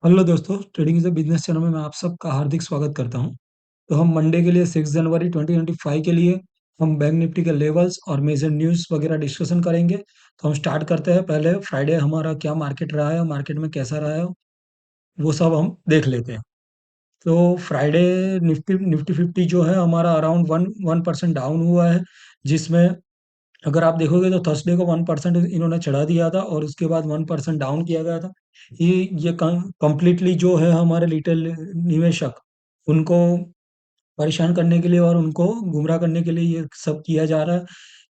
Hello दोस्तों, trading is a business channel में मैं आप सबका हार्दिक स्वागत करता हूं। तो हम मंडे के लिए 6 जनवरी 2025 के लिए हम बैंक निफ्टी के लेवल्स और मेजर न्यूज़ वगैरह डिस्कशन करेंगे। तो हम स्टार्ट करते हैं। पहले फ्राइडे हमारा क्या मार्केट रहा है, मार्केट में कैसा रहा है, वो सब हम देख लेते हैं। तो फ्राइडे निफ्टी निफ्टी 50 जो है हमारा अराउंड 1% डाउन हुआ है, जिसमें अगर आप देखोगे तो थर्सडे को 1% इन्होंने चढ़ा दिया था और उसके बाद 1% डाउन किया गया था। ये कंप्लीटली जो है हमारे रिटेल निवेशक उनको परेशान करने के लिए और उनको गुमराह करने के लिए ये सब किया जा रहा है।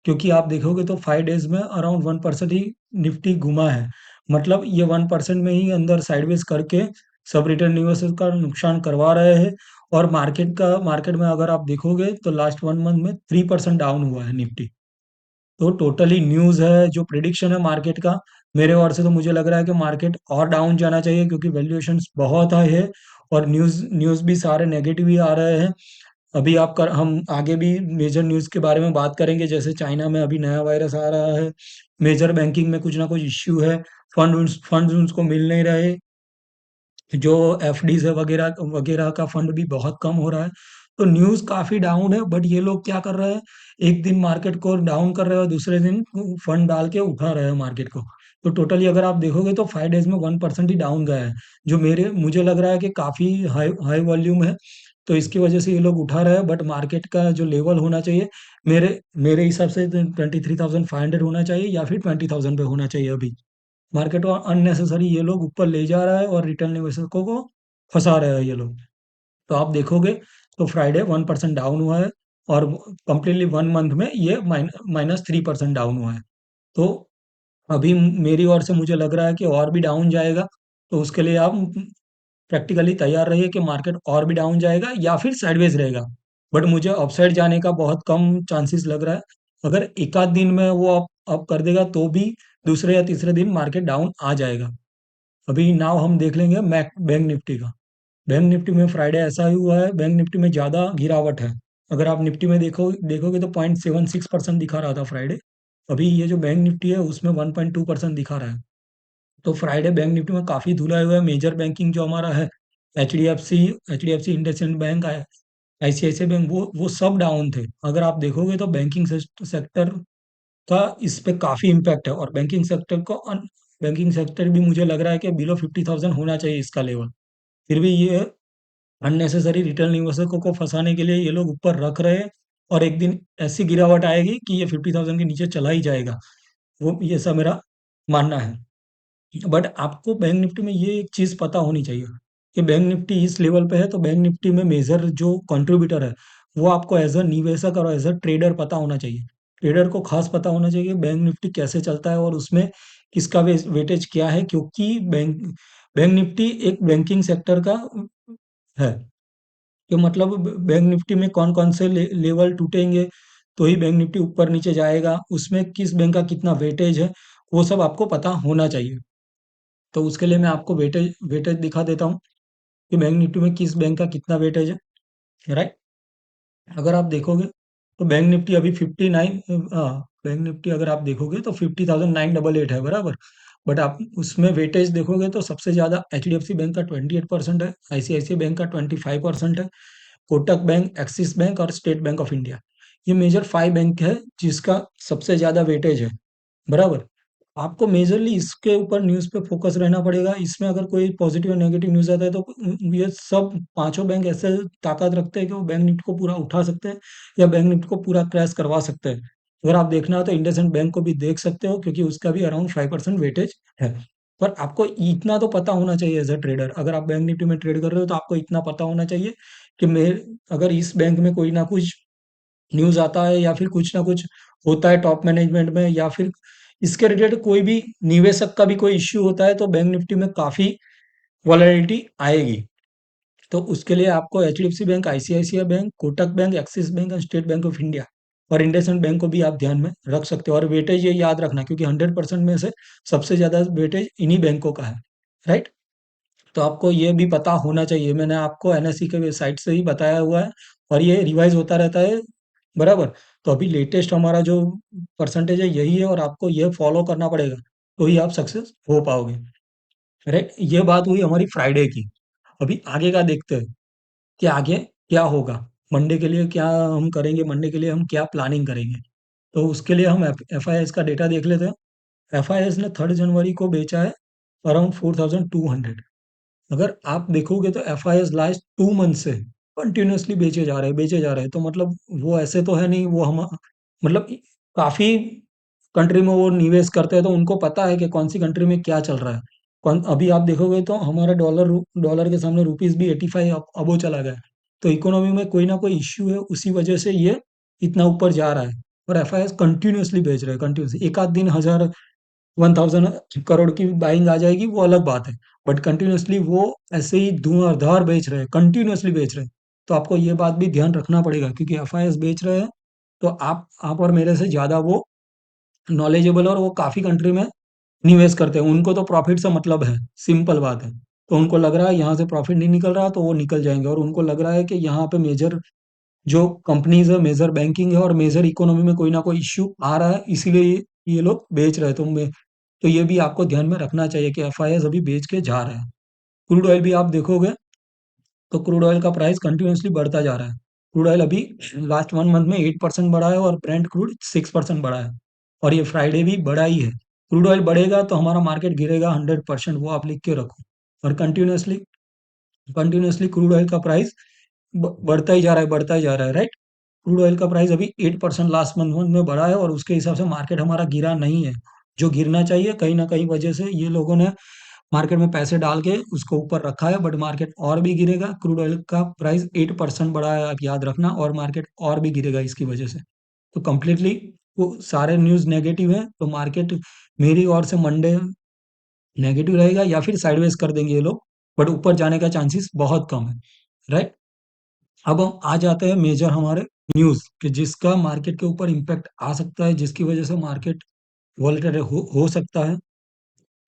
क्योंकि आप देखोगे तो 5 डेज में अराउंड 1% ही निफ्टी घुमा है। मतलब ये 1% में ही अंदर साइडवेज करके सब रिटेल निवेशक का नुकसान करवा रहे हैं। और मार्केट में अगर आप देखोगे तो लास्ट 1 मंथ में 3% डाउन हुआ है निफ्टी। तो टोटली न्यूज़ है, जो प्रिडिक्शन है मार्केट का, मेरे ओर से तो मुझे लग रहा है कि मार्केट और डाउन जाना चाहिए, क्योंकि वैल्यूएशंस बहुत हाई है और न्यूज़ न्यूज़ भी सारे नेगेटिव ही आ रहे हैं। अभी हम आगे भी मेजर न्यूज़ के बारे में बात करेंगे, जैसे चाइना में अभी नया वायरस आ रहा है, मेजर बैंकिंग में कुछ ना कुछ इश्यू है, फंड्स उनको मिल नहीं रहे, जो एफडीज है वगैरह वगैरह का फंड भी बहुत कम हो रहा है। तो न्यूज़ काफ़ी डाउन है, बट ये लोग क्या कर रहे हैं, एक दिन मार्केट को डाउन कर रहे हैं और दूसरे दिन फंड डाल के उठा रहे हैं मार्केट को। तो टोटली अगर आप देखोगे तो 5 डेज में 1% ही डाउन गया है, जो मेरे मुझे लग रहा है कि काफ़ी हाई हाई वॉल्यूम है। तो इसकी वजह से ये लोग उठा रहे हैं, बट मार्केट का जो लेवल होना चाहिए, मेरे मेरे हिसाब से 23,500 होना चाहिए या फिर 20,000 पे होना चाहिए अभी। मार्केट को अननेसेसरी ये लोग ऊपर ले जा रहा है और रिटेल निवेशकों को फंसा रहे हैं ये लोग। तो आप देखोगे तो फ्राइडे 1% डाउन हुआ है और कंप्लीटली 1 मंथ में ये -3% डाउन हुआ है। तो अभी मेरी ओर से मुझे लग रहा है कि और भी डाउन जाएगा। तो उसके लिए आप प्रैक्टिकली तैयार रहिए कि मार्केट और भी डाउन जाएगा या फिर साइडवेज रहेगा। बट मुझे अपसाइड जाने का बहुत कम चांसेस लग रहा है। अगर एक आध दिन में वो अप कर देगा तो भी दूसरे या तीसरे दिन मार्केट डाउन आ जाएगा। अभी नाउ हम देख लेंगे मैक बैंक निफ्टी का। बैंक निफ्टी में फ्राइडे ऐसा ही हुआ है, बैंक निफ्टी में ज़्यादा गिरावट है। अगर आप निफ्टी में देखोगे तो 0.76% दिखा रहा था फ्राइडे। अभी ये जो बैंक निफ्टी है उसमें 1.2% दिखा रहा है। तो फ्राइडे बैंक निफ्टी में काफ़ी धुला हुआ है। मेजर बैंकिंग जो हमारा है, H D F C IndusInd bank है, आईसीआईसीआई बैंक, वो सब डाउन थे। अगर आप देखोगे तो बैंकिंग सेक्टर का इस पे काफ़ी इम्पैक्ट है। और बैंकिंग सेक्टर भी मुझे लग रहा है कि बिलो 50,000 होना चाहिए इसका लेवल। फिर भी ये अननेसेसरी रिटेल निवेशकों को फंसाने के लिए ये लोग ऊपर रख रहे हैं। और एक दिन ऐसी गिरावट आएगी कि ये 50,000 के नीचे चला ही जाएगा। वो ये सब मेरा मानना है। बट आपको बैंक निफ्टी में ये एक चीज़ पता होनी चाहिए कि बैंक निफ्टी इस लेवल पे है, तो बैंक निफ्टी में मेजर जो कंट्रीब्यूटर है वो आपको एज अ निवेशक और एज अ ट्रेडर पता होना चाहिए। ट्रेडर को खास पता होना चाहिए कि बैंक निफ्टी कैसे चलता है और उसमें किसका वेटेज क्या है, क्योंकि बैंक निफ्टी एक बैंकिंग सेक्टर का है। कि मतलब बैंक निफ्टी में कौन कौन से लेवल टूटेंगे तो ही बैंक निफ्टी ऊपर नीचे जाएगा, उसमें किस बैंक का कितना वेटेज है, वो सब आपको पता होना चाहिए। तो उसके लिए मैं आपको वेटेज वेटेज दिखा देता हूँ कि बैंक निफ्टी में किस बैंक का कितना वेटेज है, राइट। अगर आप देखोगे तो बैंक निफ्टी अभी 59, हाँ, बैंक निफ्टी अगर आप देखोगे तो 50,988 है, बराबर। बट आप उसमें वेटेज देखोगे तो सबसे ज़्यादा H D F C bank का 28% है, आईसीआईसीआई बैंक का 25% है, कोटक बैंक, एक्सिस बैंक और स्टेट बैंक ऑफ इंडिया। ये मेजर 5 बैंक है जिसका सबसे ज़्यादा वेटेज है, बराबर। आपको मेजरली इसके ऊपर न्यूज़ पे फोकस रहना पड़ेगा। इसमें अगर कोई पॉजिटिव या नेगेटिव न्यूज़ आता है तो ये सब पांचों बैंक ऐसे ताकत रखते हैं कि वो बैंक निफ्टी को पूरा उठा सकते हैं या बैंक निफ्टी को पूरा क्रैश करवा सकते हैं। अगर आप देखना हो तो इंडसइंड बैंक को भी देख सकते हो, क्योंकि उसका भी अराउंड 5% वेटेज है। पर आपको इतना तो पता होना चाहिए एज अ ट्रेडर, अगर आप बैंक निफ्टी में ट्रेड कर रहे हो तो आपको इतना पता होना चाहिए कि मेरे अगर इस बैंक में कोई ना कुछ न्यूज़ आता है या फिर कुछ ना कुछ होता है टॉप मैनेजमेंट में, या फिर इसके रिलेटेड कोई भी निवेशक का भी कोई इश्यू होता है, तो बैंक निफ्टी में काफ़ी वॉलेटिलिटी आएगी। तो उसके लिए आपको HDFC bank, ICICI bank, Kotak bank, Axis bank और स्टेट बैंक ऑफ इंडिया और इंडसइंड बैंक को भी आप ध्यान में रख सकते हो। और वेटेज ये याद रखना, क्योंकि 100% में से सबसे ज़्यादा वेटेज इन्हीं बैंकों का है, राइट। तो आपको ये भी पता होना चाहिए, मैंने आपको एनएसई के वेबसाइट से ही बताया हुआ है और ये रिवाइज होता रहता है, बराबर। तो अभी लेटेस्ट हमारा जो परसेंटेज है यही है और आपको ये फॉलो करना पड़ेगा, तो ही आप सक्सेस हो पाओगे। राइट, ये बात हुई हमारी फ्राइडे की। अभी आगे का देखते हैं कि आगे क्या होगा। मंडे के लिए क्या हम करेंगे, मंडे के लिए हम क्या प्लानिंग करेंगे। तो उसके लिए हम एफ आई एस का डेटा देख लेते हैं। एफ आई एस ने 3 जनवरी को बेचा है अराउंड 4,200। अगर आप देखोगे तो F I S last 2 month से कंटिन्यूअसली बेचे जा रहे हैं, बेचे जा रहे हैं। तो मतलब वो ऐसे तो है नहीं, वो हम मतलब काफी कंट्री में वो निवेश करते हैं, तो उनको पता है कि कौन सी कंट्री में क्या चल रहा है। कौन अभी आप देखोगे तो हमारा डॉलर के सामने रुपीस भी 85 अबो चला गया है। तो इकोनॉमी में कोई ना कोई इश्यू है, उसी वजह से ये इतना ऊपर जा रहा है। और एफ आई एस कंटिन्यूअसली बेच रहे हैं, कंटिन्यूसली। एक आध दिन 1,000 करोड़ की बाइंग आ जाएगी, वो अलग बात है। बट कंटिन्यूअसली वो ऐसे ही धुआंधार बेच रहे हैं, कंटिन्यूअसली बेच रहे हैं। तो आपको ये बात भी ध्यान रखना पड़ेगा, क्योंकि एफ आई एस बेच रहे हैं। तो आप और मेरे से ज्यादा वो नॉलेजेबल, और वो काफी कंट्री में निवेश करते हैं। उनको तो प्रॉफिट से मतलब है, सिंपल बात है। तो उनको लग रहा है यहाँ से प्रॉफिट नहीं निकल रहा, तो वो निकल जाएंगे। और उनको लग रहा है कि यहाँ पे मेजर जो कंपनीज है, मेजर बैंकिंग है और मेजर इकोनॉमी में कोई ना कोई इश्यू आ रहा है, इसीलिए ये लोग बेच रहे हैं। तो ये भी आपको ध्यान में रखना चाहिए कि एफ आई एस अभी बेच के जा रहा है। क्रूड ऑयल भी आप देखोगे तो क्रूड ऑयल का प्राइस कंटिन्यूसली बढ़ता जा रहा है। क्रूड ऑयल अभी लास्ट 1 मंथ में 8% बढ़ा है, और ब्रेंट क्रूड 6% बढ़ा है। और ये फ्राइडे भी बढ़ा ही है। क्रूड ऑयल बढ़ेगा तो हमारा मार्केट गिरेगा 100%, वो आप लिख के रखो। और कंटिन्यूसली कंटिन्यूसली क्रूड ऑयल का प्राइस बढ़ता ही जा रहा है, बढ़ता ही जा रहा है, राइट। क्रूड ऑयल का प्राइस अभी 8% लास्ट मंथ में बढ़ा है, और उसके हिसाब से मार्केट हमारा गिरा नहीं है। जो गिरना चाहिए, कहीं ना कहीं वजह से ये लोगों ने मार्केट में पैसे डाल के उसको ऊपर रखा है। बट मार्केट और भी गिरेगा। क्रूड ऑयल का प्राइस 8% बढ़ा है, आप याद रखना। और मार्केट और भी गिरेगा इसकी वजह से। तो कंप्लीटली वो सारे न्यूज नेगेटिव है, तो मार्केट मेरी ओर से मंडे नेगेटिव रहेगा, या फिर साइडवेज कर देंगे ये लोग। बट ऊपर जाने का चांसेस बहुत कम है, राइट। अब हम आ जाते हैं मेजर हमारे न्यूज कि जिसका मार्केट के ऊपर इम्पैक्ट आ सकता है, जिसकी वजह से मार्केट वॉलेटाइल हो सकता है।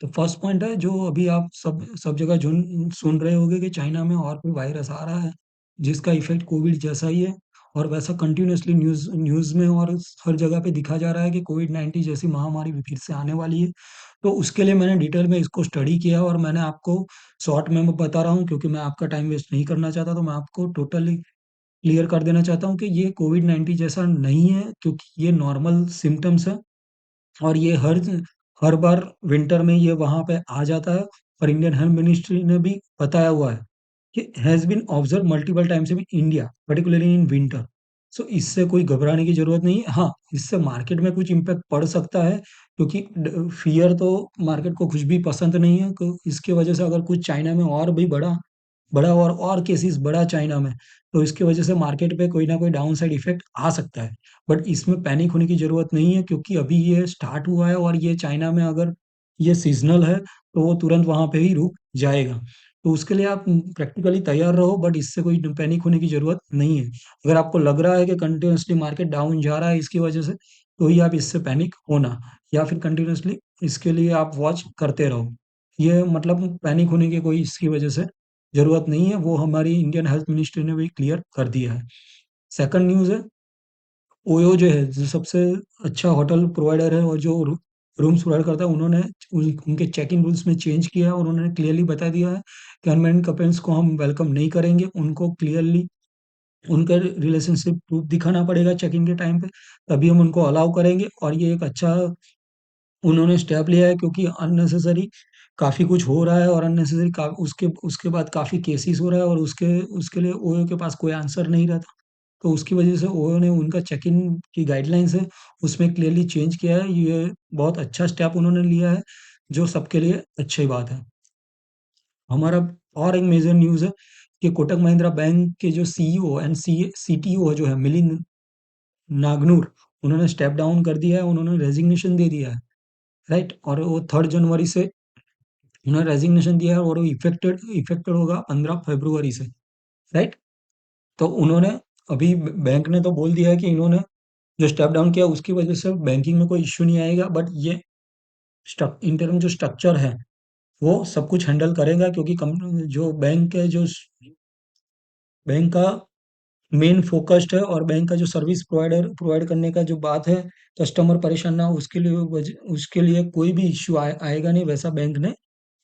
तो फर्स्ट पॉइंट है, जो अभी आप सब जगह सुन रहे होंगे कि चाइना में और कोई वायरस आ रहा है, जिसका इफेक्ट कोविड जैसा ही है। और वैसा कंटिन्यूअसली न्यूज न्यूज में और हर जगह पे दिखा जा रहा है कि कोविड 19 जैसी महामारी भी फिर से आने वाली है। तो उसके लिए मैंने डिटेल में इसको स्टडी किया, और मैंने आपको शॉर्ट में मैं बता रहा हूँ, क्योंकि मैं आपका टाइम वेस्ट नहीं करना चाहता। तो मैं आपको टोटली क्लियर कर देना चाहता हूँ कि ये कोविड 19 जैसा नहीं है, क्योंकि ये नॉर्मल सिम्टम्स है। और ये हर बार विंटर में ये वहां पे आ जाता है। और इंडियन हेल्थ मिनिस्ट्री ने भी बताया हुआ है कि has been observe multiple times in India, particularly in winter. So इससे कोई घबराने की जरूरत नहीं है। हाँ, इससे मार्केट में कुछ इम्पैक्ट पड़ सकता है, क्योंकि फियर तो मार्केट को कुछ भी पसंद नहीं है। इसके वजह से अगर कुछ चाइना में और भी बड़ा बड़ा और केसेस बड़ा चाइना में, तो इसकी वजह से मार्केट पे कोई ना कोई डाउन साइड इफेक्ट आ सकता है। बट इसमें पैनिक होने की जरूरत नहीं है, क्योंकि अभी ये स्टार्ट हुआ है, और ये चाइना में अगर ये सीजनल है, तो वो तुरंत वहां पे ही रुक जाएगा। तो उसके लिए आप प्रैक्टिकली तैयार रहो, बट इससे कोई पैनिक होने की जरूरत नहीं है। अगर आपको लग रहा है कि कंटिन्यूसली मार्केट डाउन जा रहा है इसकी वजह से, तो ही आप इससे पैनिक होना, या फिर कंटिन्यूसली इसके लिए आप वॉच करते रहो। ये मतलब पैनिक होने की कोई इसकी वजह से जरूरत नहीं है, वो हमारी इंडियन हेल्थ मिनिस्ट्री ने भी क्लियर कर दिया है। सेकंड न्यूज़ है, ओयो जो है, जो सबसे अच्छा होटल प्रोवाइडर है और जो रूम्स प्रोवाइड करता है, उन्होंने उनके चेक इन रूल्स में चेंज किया है, और उन्होंने क्लियरली बता दिया है कि अनमैरिड कपल्स को हम वेलकम नहीं करेंगे। उनको क्लियरली उनका रिलेशनशिप प्रूफ दिखाना पड़ेगा चेक इन के टाइम पे, तभी हम उनको अलाउ करेंगे। और ये एक अच्छा उन्होंने स्टेप लिया है, क्योंकि अननेसेसरी काफ़ी कुछ हो रहा है, और अननेसेसरी उसके उसके बाद काफ़ी केसेस हो रहा है, और उसके उसके लिए ओयो के पास कोई आंसर नहीं रहता। तो उसकी वजह से ओयो ने उनका चेक इन की गाइडलाइंस है, उसमें क्लियरली चेंज किया है। ये बहुत अच्छा स्टेप उन्होंने लिया है, जो सबके लिए अच्छी बात है। हमारा और एक मेजर न्यूज़ है कि कोटक महिंद्रा बैंक के जो सीईओ एंड सीटीओ जो है, मिलिंद नागनूर, उन्होंने स्टेप डाउन कर दिया है, उन्होंने रेजिग्नेशन दे दिया है, राइट। और वो 3 जनवरी से उन्होंने रेजिग्नेशन दिया है, और वो इफेक्टेड इफेक्टेड होगा 15 फरवरी से, राइट। तो उन्होंने अभी बैंक ने तो बोल दिया है कि इन्होंने जो स्टेप डाउन किया उसकी वजह से बैंकिंग में कोई इश्यू नहीं आएगा। बट ये इंटरम जो स्ट्रक्चर है, वो सब कुछ हैंडल करेगा, क्योंकि जो बैंक है, जो बैंक का मेन फोकस्ड है, और बैंक का जो सर्विस प्रोवाइड करने का जो बात है, कस्टमर परेशान ना हो उसके लिए कोई भी इश्यू आएगा नहीं, वैसा बैंक ने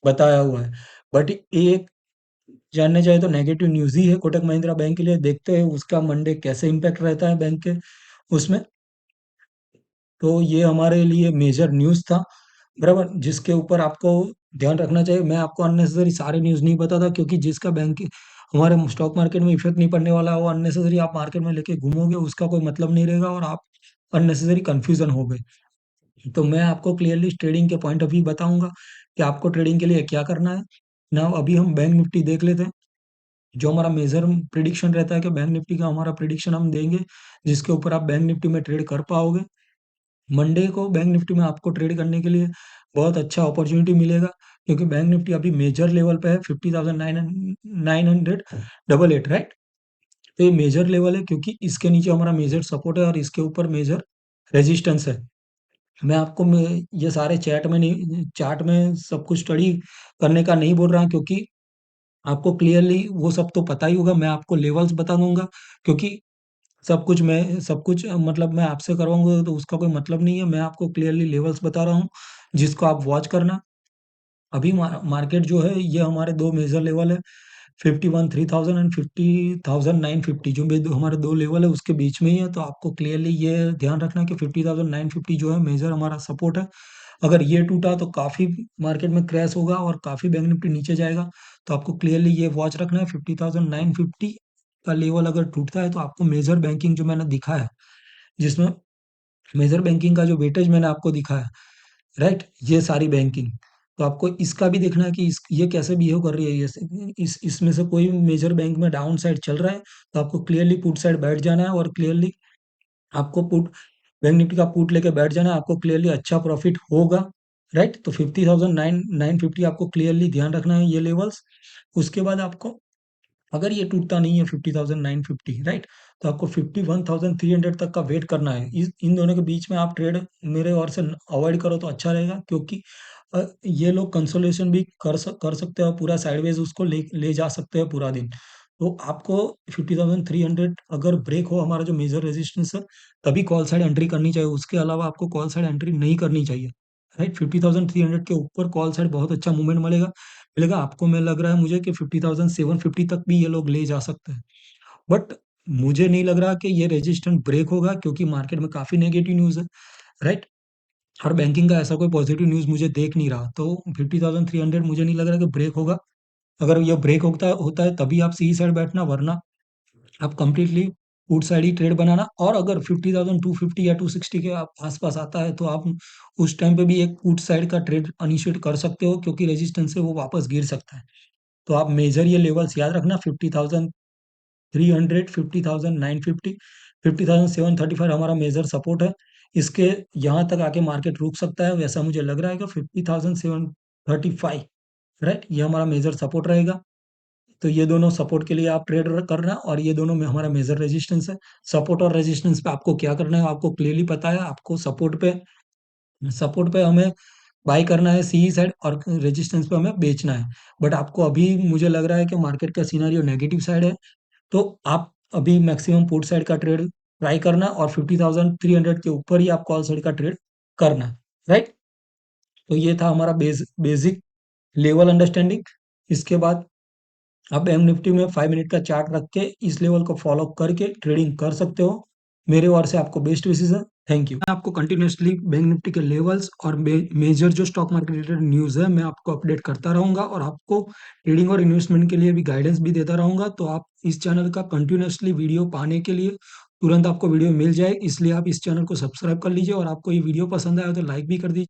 बताया हुआ है। बट एक जानने चाहिए तो नेगेटिव न्यूज़ ही है कोटक महिंद्रा बैंक के लिए। देखते हैं उसका मंडे कैसे इम्पैक्ट रहता है बैंक के उसमें। तो ये हमारे लिए मेजर न्यूज़ था, बराबर, जिसके ऊपर आपको ध्यान रखना चाहिए। मैं आपको अननेसेसरी सारे न्यूज़ नहीं बताता, क्योंकि जिसका बैंक हमारे स्टॉक मार्केट में इफेक्ट नहीं पड़ने वाला, वो अननेसेसरी आप मार्केट में लेके घूमोगे, उसका कोई मतलब नहीं रहेगा और आप अननेसेसरी कंफ्यूजन हो गए। तो मैं आपको क्लियरली ट्रेडिंग के पॉइंट ऑफ व्यू बताऊंगा कि आपको ट्रेडिंग के लिए क्या करना है ना। अभी हम बैंक निफ्टी देख लेते हैं। जो हमारा मेजर प्रिडिक्शन रहता है कि बैंक निफ्टी का हमारा प्रिडिक्शन हम देंगे, जिसके ऊपर आप बैंक निफ्टी में ट्रेड कर पाओगे। मंडे को बैंक निफ्टी में आपको ट्रेड करने के लिए बहुत अच्छा अपॉर्चुनिटी मिलेगा, क्योंकि बैंक निफ्टी अभी मेजर लेवल पे है 50,988, राइट। तो ये मेजर लेवल है, क्योंकि इसके नीचे हमारा मेजर सपोर्ट है और इसके ऊपर मेजर रेजिस्टेंस है। मैं ये सारे चार्ट में सब कुछ स्टडी करने का नहीं बोल रहा, क्योंकि आपको क्लियरली वो सब तो पता ही होगा। मैं आपको लेवल्स बता दूंगा, क्योंकि सब कुछ मतलब मैं आपसे करवाऊंगा तो उसका कोई मतलब नहीं है। मैं आपको क्लियरली लेवल्स बता रहा हूँ, जिसको आप वॉच करना। अभी मार्केट जो है, ये हमारे दो मेजर लेवल है, 51,300 एंड 50,950, जो हमारे दो लेवल है उसके बीच में ही है। तो आपको क्लियरली ये ध्यान रखना कि 50,950 जो है मेजर हमारा सपोर्ट है। अगर ये टूटा तो काफी मार्केट में क्रैश होगा और काफी बैंक निफ्टी नीचे जाएगा। तो आपको क्लियरली ये वॉच रखना है, 50,950 का लेवल अगर टूटता है तो आपको मेजर बैंकिंग जो मैंने दिखा है, जिसमें मेजर बैंकिंग का जो वेटेज मैंने आपको दिखाया, राइट, ये सारी बैंकिंग, तो आपको इसका भी देखना है कि ये कैसे बिहेव कर रही है। ये इसमें से कोई मेजर बैंक में डाउन साइड चल रहा है तो आपको क्लियरली पुट साइड बैठ जाना है, और क्लियरली आपको पुट बैंक निफ्टी का पुट लेके बैठ जाना है। आपको क्लियरली अच्छा प्रॉफिट होगा, राइट। तो 50,950 आपको क्लियरली ध्यान रखना है ये लेवल्स। उसके बाद आपको, अगर ये टूटता नहीं है 50,950, राइट, तो आपको 51,300 तक का वेट करना है। इन दोनों के बीच में आप ट्रेड मेरे ओर से अवॉइड करो तो अच्छा रहेगा, क्योंकि ये लोग कंसोलेशन भी कर सकते हो, पूरा साइडवेज उसको ले जा सकते हैं पूरा दिन। तो आपको 50,300 अगर ब्रेक हो हमारा जो मेजर रेजिस्टेंस है, तभी कॉल साइड एंट्री करनी चाहिए। उसके अलावा आपको कॉल साइड एंट्री नहीं करनी चाहिए, राइट। 50,300 के ऊपर कॉल साइड बहुत अच्छा मूवमेंट मिलेगा आपको। मैं लग रहा है मुझे कि 50,750 तक भी ये लोग ले जा सकते हैं। बट मुझे नहीं लग रहा कि ये रेजिस्टेंस ब्रेक होगा, क्योंकि मार्केट में काफी नेगेटिव न्यूज है, राइट। और बैंकिंग का ऐसा कोई पॉजिटिव न्यूज मुझे देख नहीं रहा। तो 50,300 मुझे नहीं लग रहा कि ब्रेक होगा। अगर ये ब्रेक होता होता है तभी आप सी साइड बैठना, वरना आप कंप्लीटली पुट साइड ही ट्रेड बनाना। और अगर 50,250 या 260 के आप आसपास आता है तो आप उस टाइम पे भी एक पुट साइड का ट्रेड इनिशिएट कर सकते हो, क्योंकि रेजिस्टेंस से वो वापस गिर सकता है। तो आप मेजर ये लेवल्स याद रखना, 50,300, 50,950, 50,735 हमारा मेजर सपोर्ट है। इसके यहाँ तक आके मार्केट रुक सकता है, वैसा मुझे लग रहा है कि 50,735, राइट, ये हमारा मेजर सपोर्ट रहेगा। तो ये दोनों सपोर्ट के लिए आप ट्रेड करना, और ये दोनों में हमारा मेजर रेजिस्टेंस है। सपोर्ट और रेजिस्टेंस पे आपको क्या करना है आपको क्लियरली पता है। आपको सपोर्ट पे हमें बाई करना है सी साइड, और रेजिस्टेंस पे हमें बेचना है। बट आपको अभी मुझे लग रहा है कि मार्केट का सिनारियो नेगेटिव साइड है, तो आप अभी मैक्सिमम पुट साइड का ट्रेड ट्राई करना, और 50,300 के ऊपर ही आप कॉल साइड का ट्रेड करना, राइट। तो ये था हमारा बेसिक लेवल अंडरस्टैंडिंग। इसके बाद आप बैंक निफ्टी में 5 मिनट का चार्ट रख के इस लेवल को फॉलो करके ट्रेडिंग कर सकते हो। मेरे ओर से आपको बेस्ट विशेष है। Thank you. मैं आपको कंटिन्यूअसली बैंक निफ्टी के लेवल्स और मेजर जो स्टॉक मार्केट रिलेटेड न्यूज़ है, मैं आपको अपडेट करता रहूंगा, और आपको ट्रेडिंग और इन्वेस्टमेंट के लिए भी गाइडेंस भी देता रहूंगा। तो आप इस चैनल का कंटिन्यूअसली वीडियो पाने के लिए तुरंत आपको वीडियो मिल जाए, इसलिए आप इस चैनल को सब्सक्राइब कर लीजिए, और आपको ये वीडियो पसंद आया तो लाइक भी कर दीजिए।